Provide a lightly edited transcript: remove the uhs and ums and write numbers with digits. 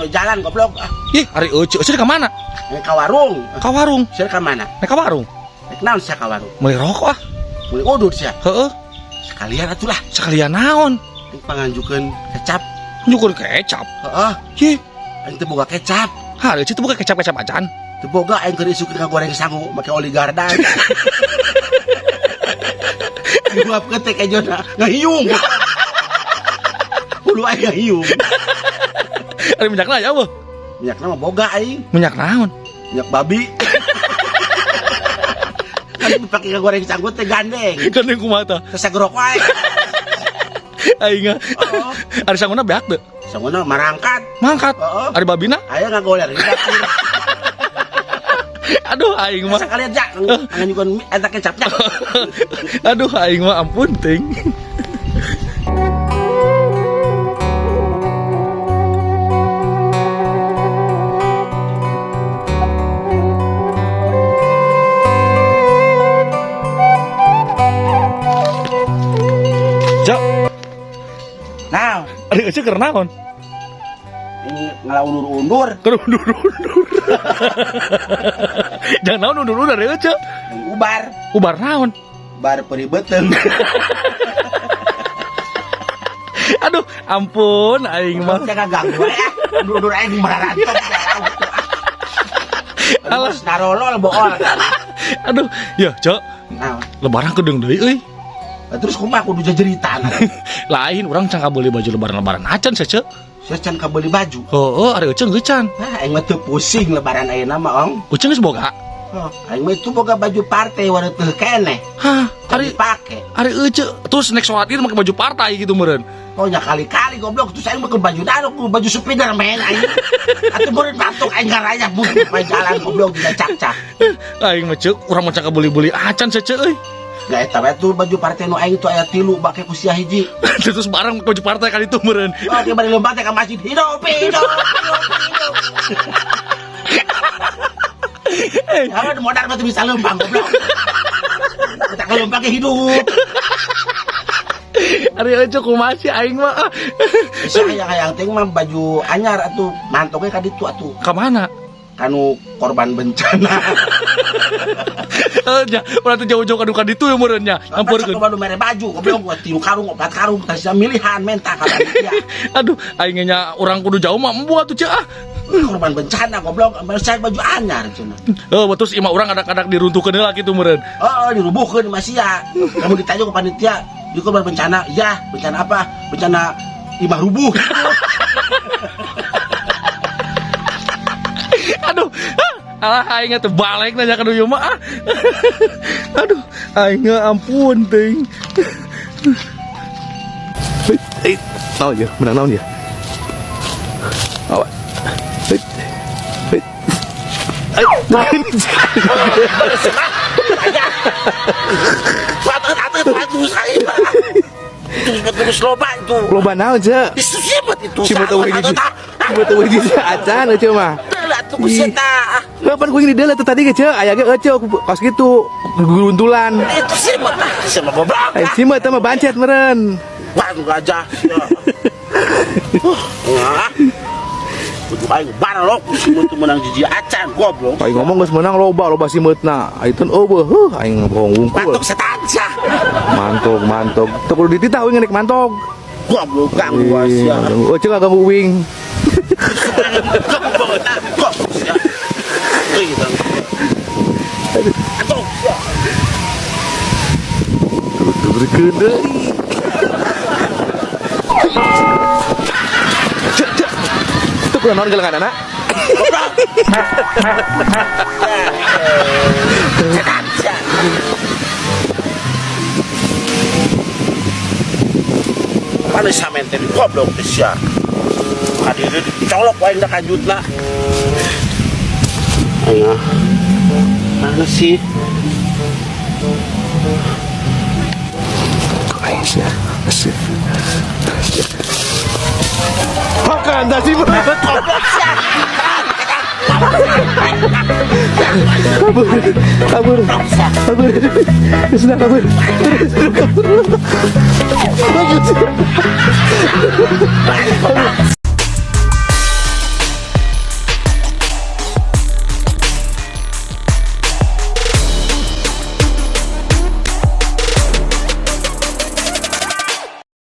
kalau jalan goblok. Ih, ari euceuk ka mana? Ka warung. Ka warung. Sia ka mana? Ka warung. Naon sia ka warung? Meuli rokok ah. Meuli udud sia. Heeh. Sekalian atuh lah. Sekalian naon? Panganjukeun kecap. Nyukur kecap. Heeh. Ih, Aing teu boga kecap. hari itu bukan kecap-kecap acan. Teu boga aing keur isukeun ka goreng sangu make oli gardan. Diuap ketek ejona ngahiung. Ulu aing ngahiung. Ari minyak na ya, weh. Minyakna mah boga aing. Minyak naon? Minyak babi. Kan dipake ka goreng sangu teh gandeng. Gandeng kumaha? Sasagrok wae. Aing Oh, ari sanguna beak teu? sanguna marangkat. Mangkat. Heeh. Ari babina? Aya ngagoler di dapur. Aduh aing mah. Sekalian jak nganjukeun eta kecapnya. Aduh aing mah ampun ting. Cok, Nah, ari euceuk keur naon? ini ngalaundur-undur. Keur undur-undur. Jangan naon undur-undur ari euceuk. Ubar. Ubar naon? Bar peribeuteung. Aduh, ampun aing mah. Jaga ganggu ya. Undur-undur aing mararantok. Alah. Alah, narolol bool. Aduh, ya, Cok. Nah, Lebaran kedeung deui euy. terus kumaha kudu jajeritan. Lain urang can kabeli baju lebaran-lebaran acan saja. Saya can kabeli baju. Heueuh, ari euceung geus can. Nah, aing mah teu pusing lebaran ayeuna mah, Ong. Euceung geus boga. Oh, aing mah itu boga baju partai warna teu keneh. Hah, Ari ari pake. euceung terus next sholat Id make baju partai gitu meureun. Oh, nya kali-kali goblok terus aing mah ke baju dano, ku baju Spiderman aing. Atuh meureun batuk aing garaya mun main jalan goblok tidak cak-cak. Aing mah ceuk urang mah can kabeli-beli acan saja euy. Nah, eta we tuh baju partai nu aing tuh aya 3 bake ku sia hiji. Terus barang make baju partai kali itu meureun. Oh, ke bari lomba teh ka masjid. Hidup. Jangan modal mah teu bisa lempang goblok. Kita ke lomba ke hidup. Ari euceung kumaha sih aing mah. Saya hayang teh mah baju anyar atuh mantoknya ka ditu atuh. Ka mana? Kanu korban bencana. Nya, urang teh jauh-jauh ka duka ditu ya meureun nya. Hampurkeun. Hampurkeun. Baru mere baju goblok gua 3 karung 4 karung tah sia milihan menta ka panitia. Aduh, aing nya urang kudu jauh mah embu atuh ceuk ah. Korban bencana goblok, saya baju anyar cenah. Terus imah urang kadang-kadang diruntuhkeun heula kitu meureun. Oh, dirubuhkeun mah sia. Kamu ditanya ke panitia, "Di korban bencana?" "Ya, bencana apa?" "Bencana imah rubuh." Aduh, alah aing teh balik nanya ka dieu mah. Aduh, aing ampun teuing. Naon ya? Menang naon ya? Awas. Terus loba itu. Loba naon ce? Disibet itu. Cuma tahu ini. Cuma tahu ini acan ce mah. Atuh ku seta. Kapan ku ini deuleu tadi ge ce aya ge ece pas gitu guruntulan. Itu sibet. Sama goblok. Ai cima teh mah bancet meureun. Waduh gajah. Wah. Kudu aing barok sibet menang jiji acan goblok. Ai ngomong geus menang loba simeutna. Ai tun eueuh aing bohong wungkul. Mantok setanca. Mantog. Teu kudu dititah we ngenik mantog. Goblok ganggu sia. Ece ganggu wing. Aduh. Turkeun deui. Cek. Itu kudu naon gelenganana? Mana samen teh goblok teh sia. Kadiri dicolok wae ndak kanjutna. Ayo. Mana sih? Aisyah, asif. Makan dah sih. Kabur. Sudah kabur. Kabur.